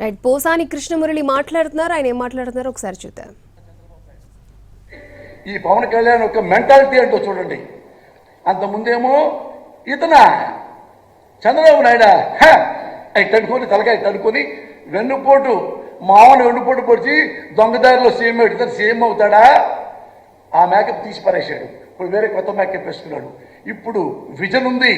Right, Posani Krishna Murali మాట్లాడుతున్నారు. ఆయన ఏం మాట్లాడుతున్నారో ఒకసారి చూద్దాం. ఈ పవన్ కళ్యాణ్ ఒక మెంటాలిటీ అంటూ చూడండి. అంతకుముందేమో ఇతన చంద్రబాబు నాయుడు ఇట్టనుకొని తలకాయ ఇట్టనుకొని వెన్నుపోటు మామూలు వెన్నుపోటు పొడిచి దొంగదారిలో సీఎం ఇతను సీఎం అవుతాడా? ఆ మేకప్ తీసి పారేశాడు. ఇప్పుడు వేరే కొత్త మేకప్ వేసుకున్నాడు. ఇప్పుడు విజన్ ఉంది,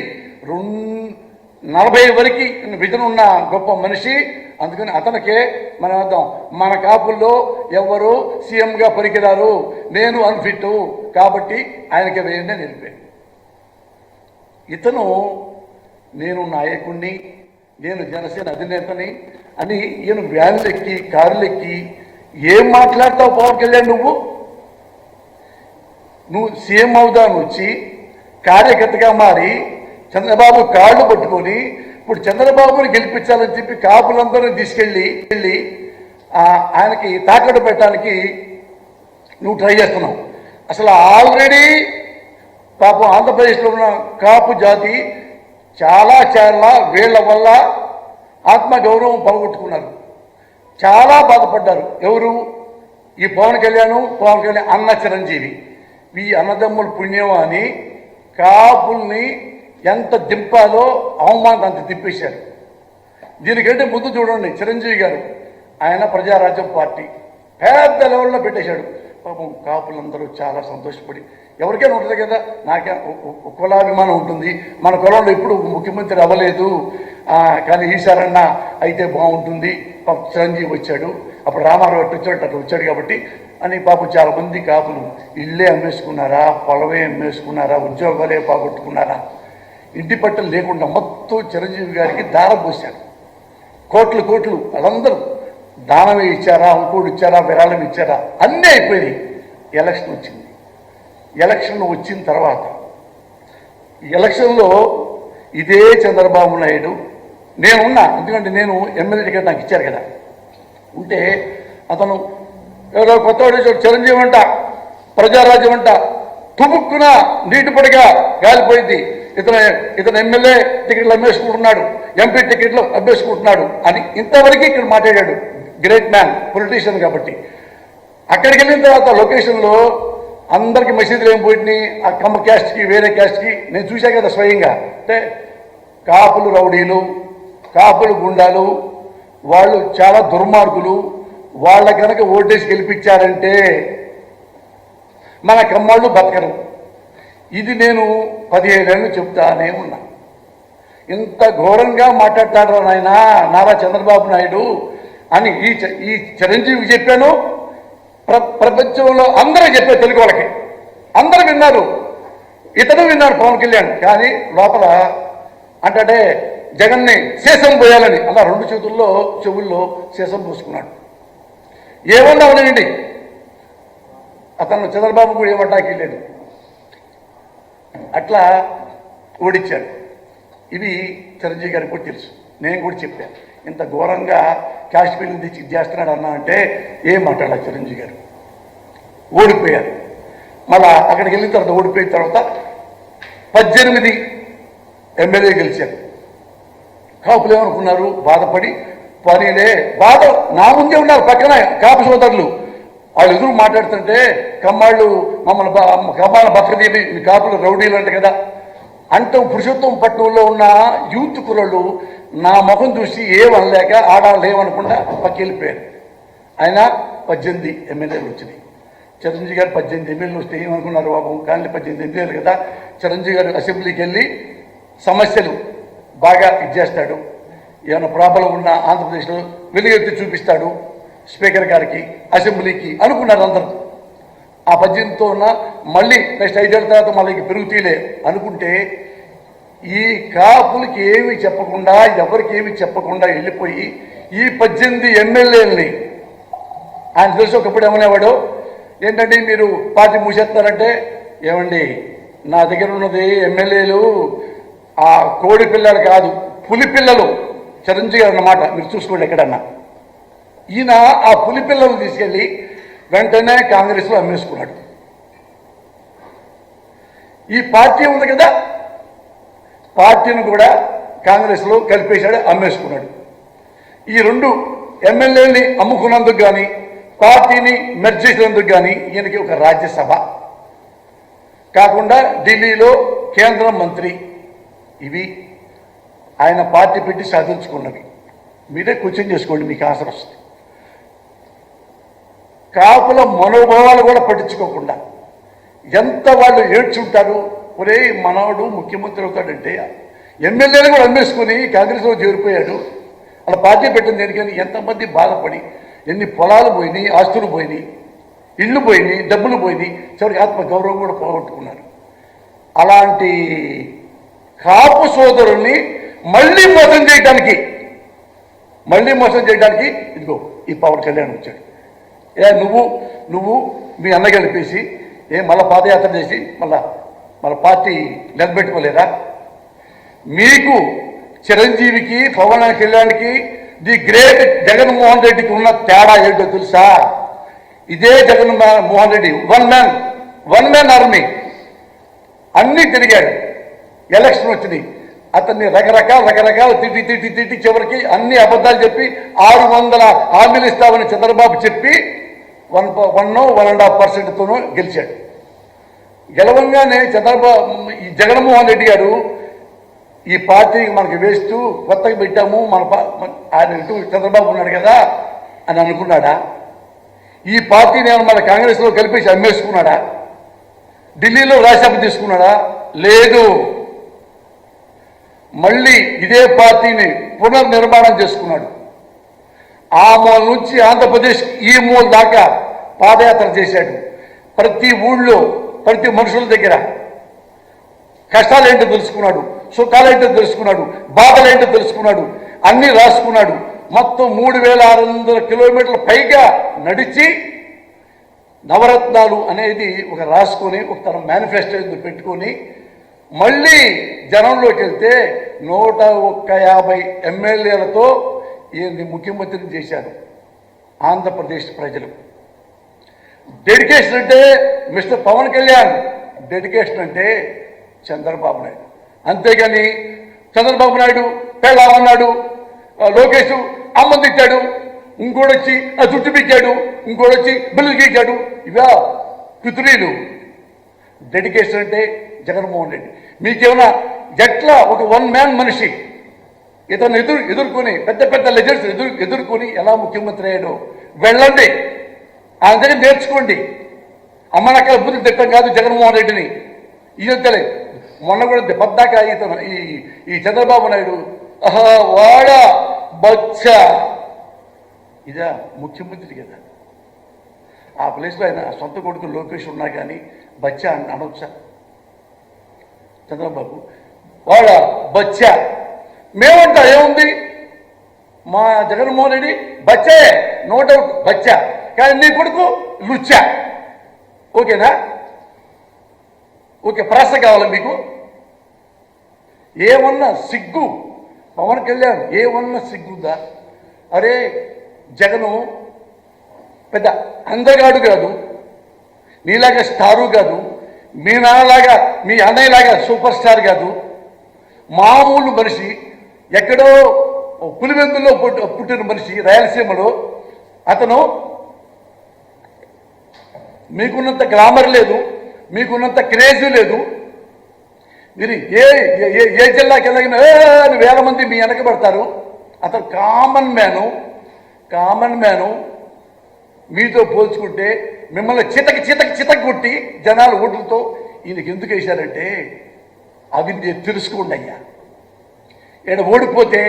40 వరకు విజన్ ఉన్న గొప్ప మనిషి. అందుకని అతనికే మనం వద్దాం. మన కాపుల్లో ఎవరు సీఎంగా పనికిరారు, నేను అన్ఫిట్ కాబట్టి ఆయనకే వేయండి అని వెళ్ళిపోయాడు. ఇతను నేను నాయకుడిని, నేను జనసేన అధినేతని అని ఈయన వ్యాన్లెక్కి కారులెక్కి ఏం మాట్లాడతావు పవన్ కళ్యాణ్? నువ్వు సీఎం అవుదాను వచ్చి కార్యకర్తగా మారి చంద్రబాబు కాళ్ళు పట్టుకొని ఇప్పుడు చంద్రబాబుని గెలిపించాలని చెప్పి కాపులందరినీ తీసుకెళ్ళి ఆయనకి తాకట్టు పెట్టడానికి నువ్వు ట్రై చేస్తున్నావు. అసలు ఆల్రెడీ పాపం ఆంధ్రప్రదేశ్లో ఉన్న కాపు జాతి చాలా వీళ్ళ వల్ల ఆత్మగౌరవం పోగొట్టుకున్నారు, చాలా బాధపడ్డారు. ఎవరు? ఈ పవన్ కళ్యాణ్ అన్న చిరంజీవి. ఈ అన్నదమ్ముల పుణ్యం అని కాపుల్ని ఎంత దింపాలో అవమానం అంత తిప్పేశారు. దీనికంటే ముందు చూడండి, చిరంజీవి గారు ఆయన ప్రజారాజ్యం పార్టీ పెద్ద లెవెల్లో పెట్టేశాడు. పాపం కాపులందరూ చాలా సంతోషపడి, ఎవరికైనా ఉంటుంది కదా, నాకే కులాభిమానం ఉంటుంది, మన కులంలో ఎప్పుడు ముఖ్యమంత్రి అవ్వలేదు కానీ ఈసారన్నా అయితే బాగుంటుంది. పాపం చిరంజీవి వచ్చాడు, అప్పుడు రామారావు అట్లా వచ్చాడు కాబట్టి అని పాపం చాలామంది కాపులు ఇళ్ళే అమ్మేసుకున్నారా, పొలమే అమ్మేసుకున్నారా, ఉద్యోగాలే పోగొట్టుకున్నారా, ఇంటి పట్టలు లేకుండా మొత్తం చిరంజీవి గారికి దారం పోశారు. కోట్లు వాళ్ళందరూ దానమే ఇచ్చారా, ఇంకోటి ఇచ్చారా, విరాళం ఇచ్చారా, అన్నీ అయిపోయినాయి. ఎలక్షన్ వచ్చింది. ఎలక్షన్ వచ్చిన తర్వాత ఎలక్షన్లో ఇదే చంద్రబాబు నాయుడు నేనున్నా, ఎందుకంటే నేను ఎమ్మెల్యే టికెట్ నాకు ఇచ్చారు కదా, ఉంటే అతను ఎవరో కొత్తవాడు చిరంజీవి అంట, ప్రజారాజ్యం అంట, తుముక్కున నీటి పొడిగా గాలిపోయింది, ఇతను ఎమ్మెల్యే టికెట్లు అమ్మేసుకుంటున్నాడు, ఎంపీ టికెట్లు అమ్మేసుకుంటున్నాడు అని ఇంతవరకు ఇక్కడ మాట్లాడాడు. గ్రేట్ మ్యాన్, పొలిటీషియన్ కాబట్టి. అక్కడికి వెళ్ళిన తర్వాత లొకేషన్లో అందరికి మసీదులు ఏం పోయినాయి, ఆ కమ్మ క్యాస్ట్కి వేరే క్యాస్ట్కి నేను చూశా కదా స్వయంగా. అంటే కాపులు రౌడీలు, కాపులు గుండాలు, వాళ్ళు చాలా దుర్మార్గులు, వాళ్ళ కనుక ఓటేసి గెలిపించారంటే మన కమ్మాళ్ళు బతకరు. ఇది నేను 15 ఏళ్ళు చెప్తానే ఉన్నా. ఇంత ఘోరంగా మాట్లాడతాడు నాయన నారా చంద్రబాబు నాయుడు అని ఈ చిరంజీవి చెప్పాను. ప్రపంచంలో అందరూ చెప్పారు, తెలుగు వాళ్ళకి అందరూ విన్నారు, ఇతను విన్నాడు పవన్ కళ్యాణ్. కానీ లోపల అంటే జగన్ని శేషం పోయాలని అలా 2 చేతుల్లో చెవుల్లో శేషం పోసుకున్నాడు. ఏమన్నా ఉన్నాయండి, అతను చంద్రబాబు కూడా ఏమంటాకి లేదు, అట్లా ఓడించాడు. ఇవి చిరంజీవి గారికి కూడా తెలుసు, నేను కూడా చెప్పాను. ఇంత ఘోరంగా క్యాష్ బిల్లు తెచ్చి చేస్తున్నాడు అన్నా అంటే ఏం మాట్లాడాలి. చిరంజీవి గారు ఓడిపోయారు. మళ్ళా అక్కడికి వెళ్ళిన తర్వాత ఓడిపోయిన తర్వాత 18 ఎమ్మెల్యే గెలిచారు. కాపులు ఏమనుకున్నారు, బాధపడి పనిలే బాధ నా ముందే ఉన్నారు పక్కన కాపు సోదరులు. వాళ్ళు ఎదురు మాట్లాడుతుంటే కమ్మాళ్ళు కమ్మాళ్ళ బతకదీని మీ కాపులు రౌడీలు అంటే కదా అంటూ పురుషోత్తం పట్టణంలో ఉన్న యూత్ కుర్రలు నా ముఖం చూసి ఏమనలేక ఆడాలు ఏమనకుండా పక్క వెళ్ళిపోయారు. ఆయన 18 ఎమ్మెల్యేలు వచ్చినాయి. చిరంజీవి గారు 18 ఎమ్మెల్యేలు వస్తే ఏమనుకున్నారు బాబు, కానీ 18 ఎమ్మెల్యేలు కదా. చిరంజీవి గారు అసెంబ్లీకి వెళ్ళి సమస్యలు బాగా ఇచ్చేస్తాడు, ఏమైనా ప్రాబ్లం ఉన్న ఆంధ్రప్రదేశ్లో వెలుగెత్తి చూపిస్తాడు స్పీకర్ గారికి, అసెంబ్లీకి అనుకున్నారు అందరూ. ఆ 18తో ఉన్న మళ్ళీ నెక్స్ట్ 5 ఏళ్ళ తర్వాత మళ్ళీ పెరుగుతీలే అనుకుంటే ఈ కాపులకి ఏమి చెప్పకుండా, ఎవరికి ఏమి చెప్పకుండా వెళ్ళిపోయి ఈ 18 ఎమ్మెల్యేలని ఆయన తెలిసి ఒకప్పుడు ఏమనేవాడు, ఏంటంటే మీరు పార్టీ మూసేస్తారంటే, ఏమండి నా దగ్గర ఉన్నది ఎమ్మెల్యేలు ఆ కోడి పిల్లలు కాదు పులి పిల్లలు. చిరంజీవి గారు అన్నమాట మీరు చూసుకోండి ఎక్కడన్నా. ఈయన ఆ పులి పిల్లలు తీసుకెళ్ళి వెంటనే కాంగ్రెస్లో అమ్మేసుకున్నాడు. ఈ పార్టీ ఉంది కదా, పార్టీని కూడా కాంగ్రెస్లో కలిపేశాడు, అమ్మేసుకున్నాడు. ఈ 2 ఎమ్మెల్యేని అమ్ముకున్నందుకు కానీ పార్టీని మెర్జ్ చేసినందుకు కానీ ఈయనకి ఒక రాజ్యసభ కాకుండా ఢిల్లీలో కేంద్ర మంత్రి, ఇవి ఆయన పార్టీ పెట్టి సాధించుకున్నవి. మీరే క్వశ్చన్ చేసుకోండి, మీకు ఆన్సర్ వస్తుంది. కాపుల మనోభావాలు కూడా పట్టించుకోకుండా ఎంత వాళ్ళు ఏడ్చుంటారు. ఒరే మనవాడు ముఖ్యమంత్రి అవుతాడంటే ఎమ్మెల్యేలు కూడా అమ్మేసుకుని కాంగ్రెస్లో చేరిపోయాడు. అలా పార్టీ పెట్టింది దేనికని ఎంతమంది బాధపడి ఎన్ని పొలాలు పోయినాయి, ఆస్తులు పోయినాయి, ఇళ్ళు పోయినాయి, డబ్బులు పోయినాయి, చివరికి ఆత్మగౌరవం కూడా పోగొట్టుకున్నారు. అలాంటి కాపు సోదరుల్ని మళ్ళీ మోసం చేయడానికి ఇదిగో ఈ పవన్ కళ్యాణ్ వచ్చాడు. నువ్వు మీ అన్న కలిపేసి మళ్ళీ పాదయాత్ర చేసి మళ్ళా పార్టీ నిలబెట్టుకోలేరా? మీకు చిరంజీవికి పవన్ కళ్యాణ్కి ది గ్రేట్ జగన్మోహన్ రెడ్డికి ఉన్న తేడా ఏంటో తెలుసా? ఇదే Jaganmohan Reddy one man army, అన్నీ తిరిగాడు. ఎలక్షన్ వచ్చింది, అతన్ని రకరకాల తిట్టి చివరికి అన్ని అబద్ధాలు చెప్పి 600 హామీలు ఇస్తామని చంద్రబాబు చెప్పి 1.5%తోనూ గెలిచాడు. గెలవంగానే ఈ జగన్మోహన్ రెడ్డి గారు ఈ పార్టీకి మనకి వేస్తూ కొత్తగా పెట్టాము, ఆయన ఇటు చంద్రబాబు ఉన్నాడు కదా అని అనుకున్నాడా? ఈ పార్టీని మన కాంగ్రెస్లో కలిపేసి అమ్మేసుకున్నాడా? ఢిల్లీలో రాజ్యసభ తీసుకున్నాడా? లేదు. మళ్ళీ ఇదే పార్టీని పునర్నిర్మాణం చేసుకున్నాడు. ఆ మూల నుంచి ఆంధ్రప్రదేశ్ ఈ మూల దాకా పాదయాత్ర చేశాడు. ప్రతి ఊళ్ళో ప్రతి మనుషుల దగ్గర కష్టాలేంటో తెలుసుకున్నాడు, సుఖాలేంటో తెలుసుకున్నాడు, బాధలేంటో తెలుసుకున్నాడు, అన్నీ రాసుకున్నాడు. మొత్తం 3600 కిలోమీటర్ల పైగా నడిచి నవరత్నాలు అనేది ఒక రాసుకొని ఒక తన మేనిఫెస్టో పెట్టుకొని మళ్ళీ జనంలోకి వెళ్తే 150 ఎమ్మెల్యేలతో ఈయన్ని ముఖ్యమంత్రిని చేశారు ఆంధ్రప్రదేశ్ ప్రజలు. డెడికేషన్ అంటే మిస్టర్ పవన్ కళ్యాణ్, డెడికేషన్ అంటే చంద్రబాబు నాయుడు. అంతేగాని చంద్రబాబు నాయుడు పెళ్ళామన్నాడు, లోకేష్ అమ్మని తిట్టాడు, ఇంకోడొచ్చి ఆ చుట్టు పిచ్చాడు, ఇంకోడొచ్చి బిల్లులు గీచాడు, ఇవా కుతురీలు. డెడికేషన్ అంటే జగన్మోహన్ రెడ్డి. మీకేమైనా ఎట్లా ఒక వన్ మ్యాన్ మనిషి ఇతను ఎదుర్కొని పెద్ద లెజెండ్స్ ఎదుర్కొని ఎలా ముఖ్యమంత్రి అయ్యాడో వెళ్ళండి, ఆయన దగ్గర నేర్చుకోండి. అమ్మనక్కడ బుద్ధి తిట్టం కాదు జగన్మోహన్ రెడ్డిని. ఇదంతలే మొన్న కూడా పద్దాక ఇతను ఈ చంద్రబాబు నాయుడు వాడా బచ్చా ఇదా ముఖ్యమంత్రి కదా. ఆ ప్లేస్లో ఆయన సొంత కొడుకు లోకేష్ ఉన్నా కానీ బచ్చా అనవచ్చా? చంద్రబాబు వాడా బచ్చా మేమంటా ఏముంది? మా జగన్మోహన్ రెడ్డి బచ్చే, నో డౌట్ బచ్చా. కానీ నీ కొడుకు లుచ్చా. ఓకేనా? ఓకే, ప్రాస కావాలి మీకు? ఏమన్నా సిగ్గు పవన్ కళ్యాణ్, ఏమన్నా సిగ్గుందా? అరే జగను పెద్ద అందగాడు కాదు, నీలాగా స్టారు కాదు, మీ నాన్నలాగా మీ అన్నయ్యలాగా సూపర్ స్టార్ కాదు, మామూలు మనిషి, ఎక్కడో పులివెందుల్లో పుట్టిన మనిషి రాయలసీమలో. అతను మీకున్నంత గ్లామర్ లేదు, మీకున్నంత క్రేజీ లేదు. మీరు ఏ జిల్లాకి వెళ్ళగినా వేల మంది మీ వెనకబడతారు. అతను కామన్ మ్యాను. మీతో పోల్చుకుంటే మిమ్మల్ని చితక కొట్టి జనాలు ఓట్లతో ఈయనకి ఎందుకు వేశారంటే అవి తెలుసుకోండి అయ్యా. ఈయన ఓడిపోతే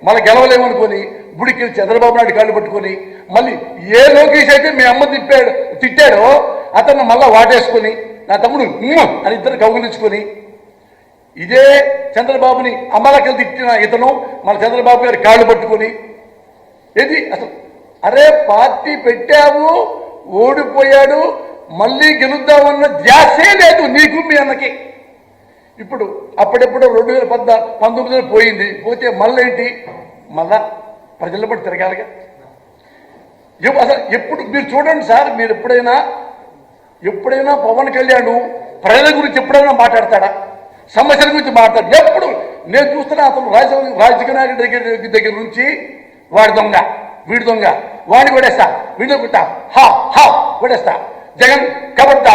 మళ్ళీ గెలవలేమనుకొని బుడికి చంద్రబాబు నాయుడు కాళ్ళు పట్టుకొని మళ్ళీ ఏ లోకేష్ అయితే మీ అమ్మ తిట్టాడో అతను మళ్ళీ వాటేసుకొని నా తమ్ముడు అని ఇద్దరు కౌగులించుకొని ఇదే చంద్రబాబుని అమలకలు తిట్టిన ఇతను మన చంద్రబాబు గారి కాళ్ళు పట్టుకొని ఏది అసలు అరే పార్టీ పెట్టావు, ఓడిపోయాడు, మళ్ళీ గెలుద్దామన్న ధ్యాసే లేదు నీకు మీ అన్నకి. ఇప్పుడు అప్పుడెప్పుడు 2019 పోయింది, పోతే మళ్ళీ ఏంటి? మళ్ళా ప్రజల పడి తిరగాలిగా. అసలు ఎప్పుడు మీరు చూడండి సార్, మీరు ఎప్పుడైనా పవన్ కళ్యాణ్ ప్రజల గురించి ఎప్పుడైనా మాట్లాడతాడా? సమస్యల గురించి మాట్లాడు. ఎప్పుడు నేను చూస్తున్నా అతను రాజకీయ నాయకుడి దగ్గర నుంచి వాడి దొంగ వీడి దొంగ వాడిని కొడేస్తా, వీడిని కొట్టా, హా హా కొడేస్తా. జగన్ కబడ్డా